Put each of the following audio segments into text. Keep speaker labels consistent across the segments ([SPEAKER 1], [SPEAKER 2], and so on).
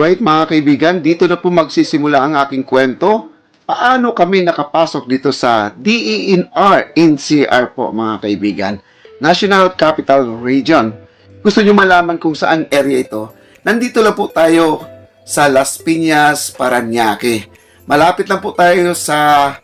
[SPEAKER 1] Alright mga kaibigan, dito na po magsisimula ang aking kwento. Paano kami nakapasok dito sa DENR NCR po mga kaibigan, National Capital Region. Gusto nyo malaman kung saan area ito? Nandito lang po tayo sa Las Piñas, Parañaque. Malapit lang po tayo sa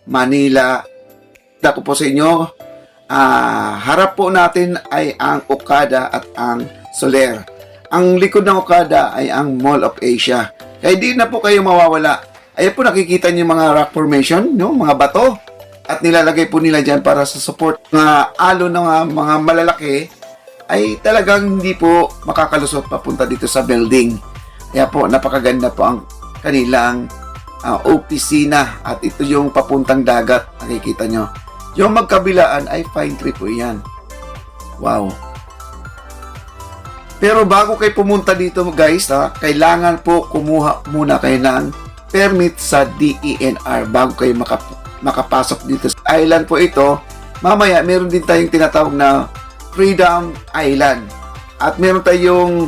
[SPEAKER 1] Manila. Dako po sa inyo, harap po natin ay ang Okada at ang Soler. Ang likod ng Okada ay ang Mall of Asia. Kaya di na po kayo mawawala. Ayan po nakikita niyo mga rock formation, no? Mga bato. At nilalagay po nila dyan para sa support ng alo ng mga malalaki ay talagang hindi po makakalusot papunta dito sa building. Kaya po napakaganda po ang kanilang opisina at ito yung papuntang dagat. Nakikita nyo. Yung magkabilaan ay pine tree po yan. Wow. Pero bago kayo pumunta dito guys, kailangan po kumuha muna kayo ng permit sa DENR bago kayo makapasok dito sa island po ito. Mamaya meron din tayong tinatawag na Freedom Island. At meron tayong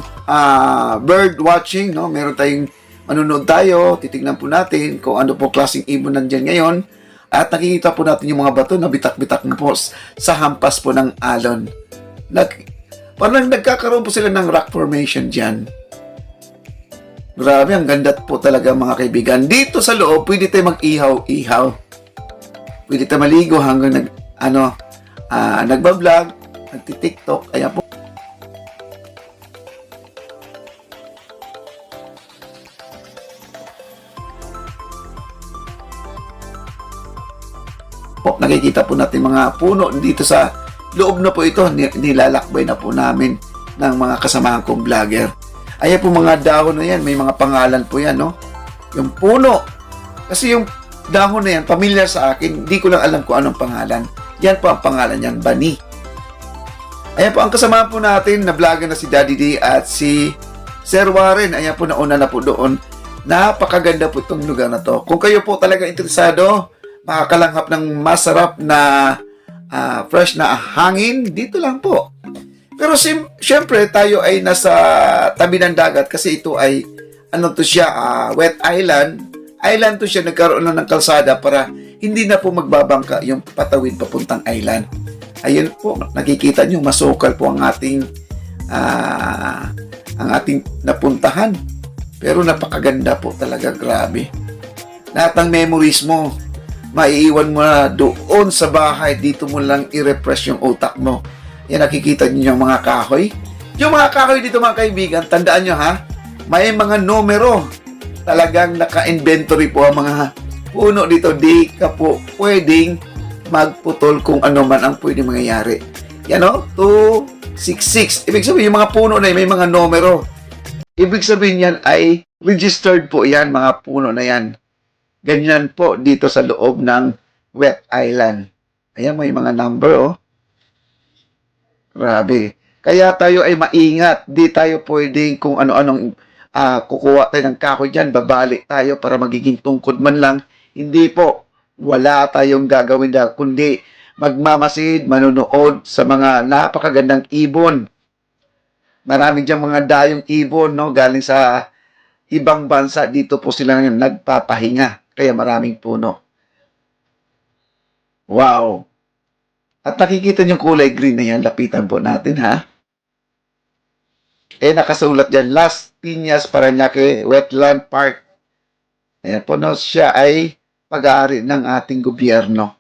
[SPEAKER 1] bird watching, no? Meron tayong manunood tayo, titignan po natin kung ano po klaseng ibon nandyan ngayon. At nakikita po natin yung mga bato na bitak-bitak na po sa hampas po ng alon. Parang nagkakaroon po sila ng rock formation dyan. Grabe, ang ganda po talaga mga kaibigan. Dito sa loob, pwede tayo mag-ihaw-ihaw. Pwede tayo maligo hanggang nagbablog, nagtitiktok. Ayan po. Nakikita po natin mga puno dito sa loob na po ito, nilalakbay na po namin ng mga kasamahan kong vlogger. Ayan po mga dahon na yan, may mga pangalan po yan, no? Yung puno. Kasi yung dahon na yan, pamilyar sa akin, hindi ko lang alam kung anong pangalan. Yan po ang pangalan yan, Bani. Ayan po, ang kasamahan po natin na vlogger na si Daddy D at si Sir Warren. Ayan po, nauna na po doon. Napakaganda po itong lugar na to. Kung kayo po talaga interesado, makakalanghap ng masarap na fresh na hangin, dito lang po. Pero syempre, tayo ay nasa tabi ng dagat kasi ito ay, ano to siya, wet island. Island to siya, nagkaroon lang ng kalsada para hindi na po magbabangka yung patawid papuntang island. Ayun po, nakikita nyo, masukal po ang ating napuntahan. Pero napakaganda po talaga, grabe. Lahat ng memories mo, maiiwan mo na doon sa bahay, dito mo lang i-refresh yung utak mo. Yan, nakikita niyo yung mga kahoy. Yung mga kahoy dito mga kaibigan, tandaan nyo ha, may mga numero. Talagang naka-inventory po ang mga puno dito. Di ka po pwedeng magputol kung ano man ang pwedeng mangyayari. Yan o, 266. Ibig sabihin, yung mga puno na yun, may mga numero. Ibig sabihin yan ay registered po yan, mga puno na yan. Ganyan po dito sa loob ng wet island. Ayan, may mga number, oh. Grabe. Kaya tayo ay maingat. Di tayo pwedeng kung ano-anong kukuha tayo ng kahoy dyan, babalik tayo para magiging tungkod man lang. Hindi po. Wala tayong gagawin na, kundi magmamasid, manunood sa mga napakagandang ibon. Maraming dyan mga dayong ibon, no? Galing sa ibang bansa. Dito po sila ngayon nagpapahinga. Kaya maraming puno. Wow! At nakikita yung kulay green na yan. Lapitan po natin, ha? Nakasulat dyan, Las Piñas, Parañaque, Wetland Park. Ayan po, no? Siya ay pag-aari ng ating gobyerno.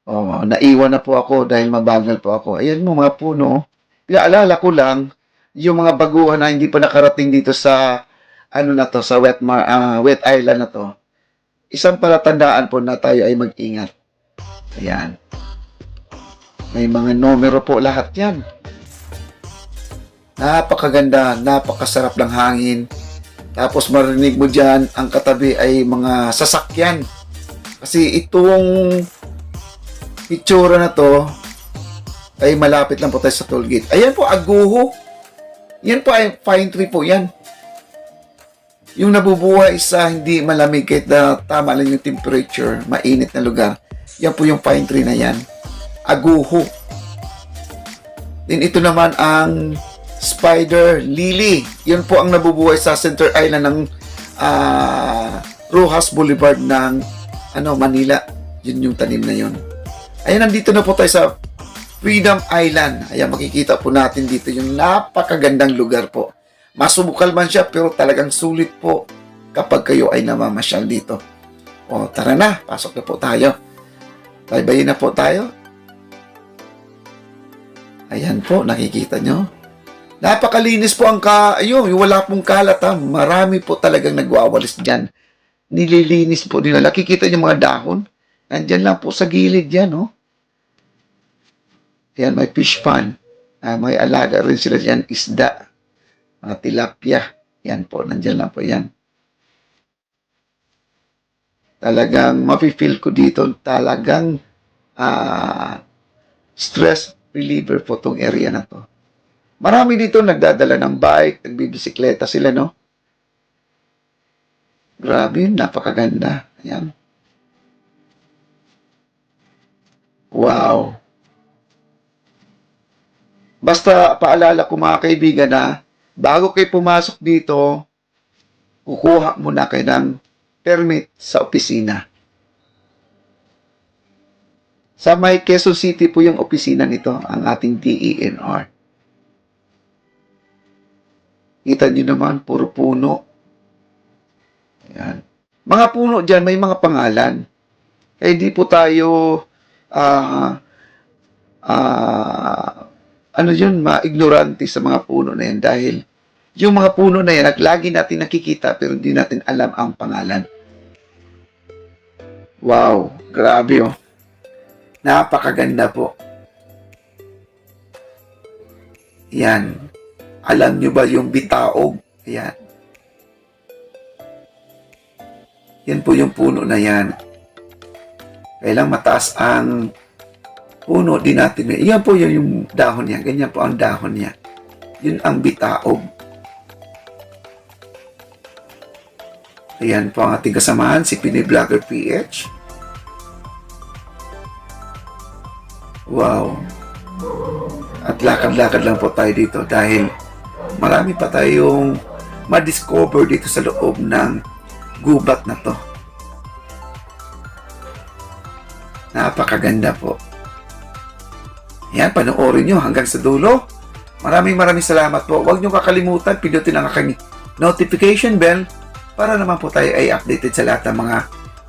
[SPEAKER 1] Oh, naiwan na po ako dahil mabagal po ako. Ayan mo, mga puno. Pinaalala ko lang, yung mga baguhan na hindi pa nakarating dito sa, ano na to, sa wet island na to. Isang palatandaan po na tayo ay mag-ingat. Ayan. May mga numero po lahat yan. Napakaganda, napakasarap ng hangin. Tapos marinig mo dyan, ang katabi ay mga sasakyan. Kasi itong itsura na to ay malapit lang po tayo sa toll gate. Ayan po, Aguho. Yan po ay pine tree po yan. Yung nabubuhay sa hindi malamig kahit na tama lang yung temperature, mainit na lugar. Yan po yung pine tree na yan. Aguho. Then ito naman ang spider lily. Yun po ang nabubuhay sa center island ng Rojas Boulevard ng Manila. Yun yung tanim na yun. Ayan, nandito na po tayo sa Freedom Island. Ayan, makikita po natin dito yung napakagandang lugar po. Masubukal man siya, pero talagang sulit po kapag kayo ay namamasyal dito. O, tara na, pasok na po tayo. Bye-bye na po tayo. Ayan po, nakikita nyo. Napakalinis po ang yung wala pong kalat ha. Marami po talagang nagwawalis dyan. Nililinis po nila. Nakikita nyo mga dahon. Nandyan lang po sa gilid yan, no? Ayan, may fish pond. May alaga rin sila dyan, isda. Mga tilapia. Yan po, nandyan lang po yan. Talagang mafe-feel ko dito, talagang stress reliever po tong area na to. Marami dito nagdadala ng bike, nagbibisikleta sila, no? Grabe, napakaganda. Ayan. Wow. Basta paalala ko mga kaibigan na bago kayo pumasok dito, kukuha muna kayo ng permit sa opisina. Sa may Quezon City po yung opisina nito, ang ating DENR. Kita nyo naman, puro puno. Ayan. Mga puno dyan, may mga pangalan. Kaya hindi po tayo ma-ignorante sa mga puno na yan dahil yung mga puno na yan, lagi natin nakikita pero hindi natin alam ang pangalan. Wow, grabe oh. Napakaganda po. Yan. Alam nyo ba yung bitaog? Yan. Yan po yung puno na yan. Kailang mataas ang puno din natin. Yan po yung dahon niya. Ganyan po ang dahon niya. Yun ang bitaog. Ayan po ang ating kasamahan, si Pinoy Vlogger PH. Wow. At lakad-lakad lang po tayo dito dahil marami pa tayong ma-discover dito sa loob ng gubat na to. Napakaganda po. Yan, panoorin nyo hanggang sa dulo. Maraming salamat po. Huwag nyo kakalimutan, pindutin ang aking notification bell para naman po tayo ay updated sa lahat ng mga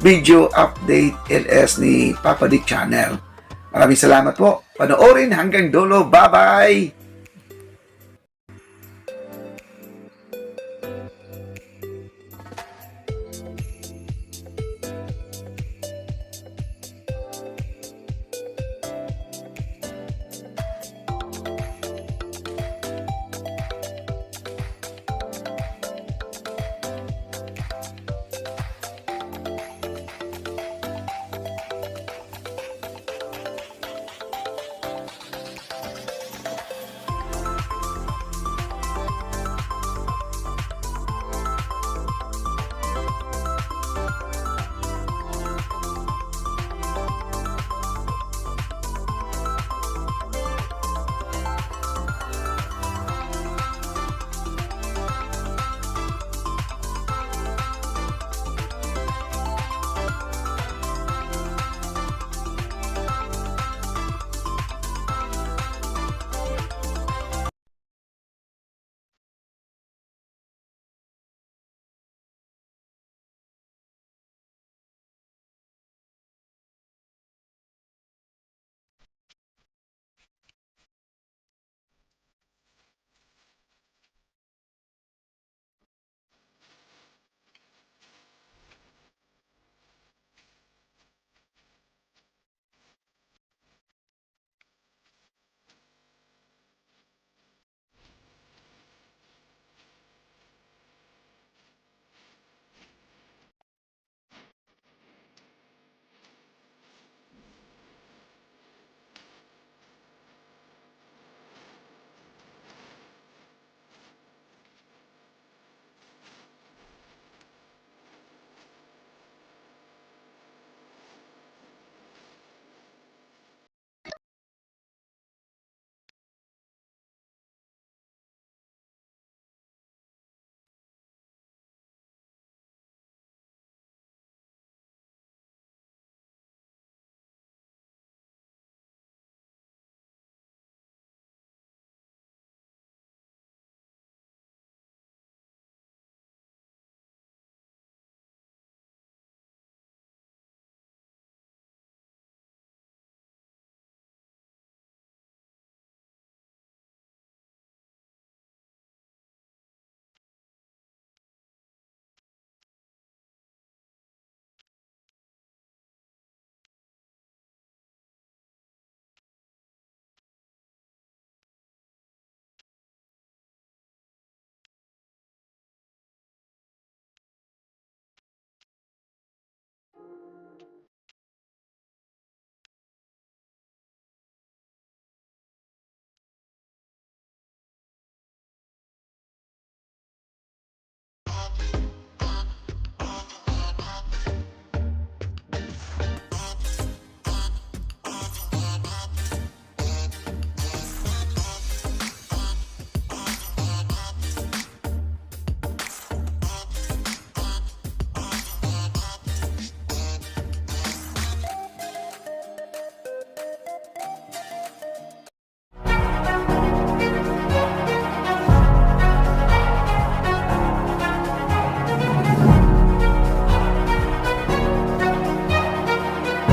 [SPEAKER 1] video update LS ni Papa Dick Channel. Maraming salamat po. Panoorin hanggang dulo. Bye-bye!